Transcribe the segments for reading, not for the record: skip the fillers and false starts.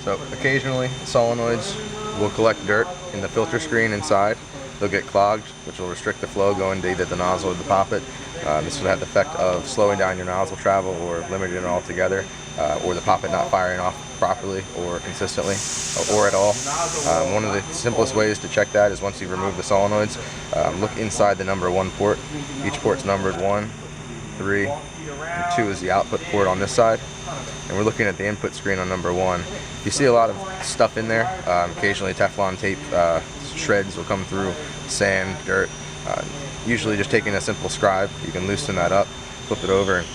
So occasionally solenoids will collect dirt in the filter screen inside. They'll get clogged, which will restrict the flow going to either the nozzle or the poppet. This will have the effect of slowing down your nozzle travel or limiting it altogether, or the poppet not firing off properly or consistently or at all. One of the simplest ways to check that is once you remove the solenoids, look inside the number 1 port. Each port's numbered 1, 3, and 2 is the output port on this side. And we're looking at the input screen on number 1. You see a lot of stuff in there. Occasionally Teflon tape shreds will come through, sand, dirt. Usually just taking a simple scribe, you can loosen that up, flip it over, and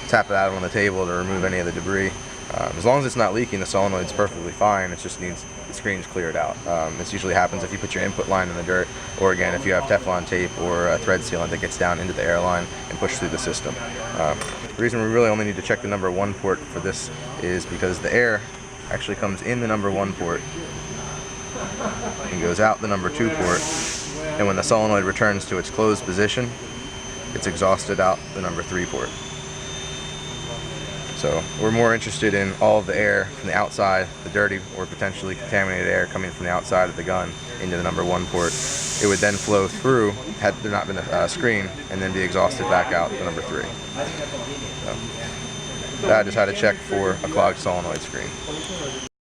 tap it out on the table to remove any of the debris. As long as it's not leaking, the solenoid's perfectly fine. It just needs the screen's cleared out. This usually happens if you put your input line in the dirt, or again if you have Teflon tape or a thread sealant that gets down into the air line and pushed through the system. The reason we really only need to check the number 1 port for this is because the air actually comes in the number 1 port and goes out the number 2 port, and when the solenoid returns to its closed position, it's exhausted out the number 3 port. So we're more interested in all of the air from the outside, the dirty or potentially contaminated air coming from the outside of the gun into the number 1 port. It would then flow through, had there not been a screen, and then be exhausted back out the number 3. So that is how to check for a clogged solenoid screen.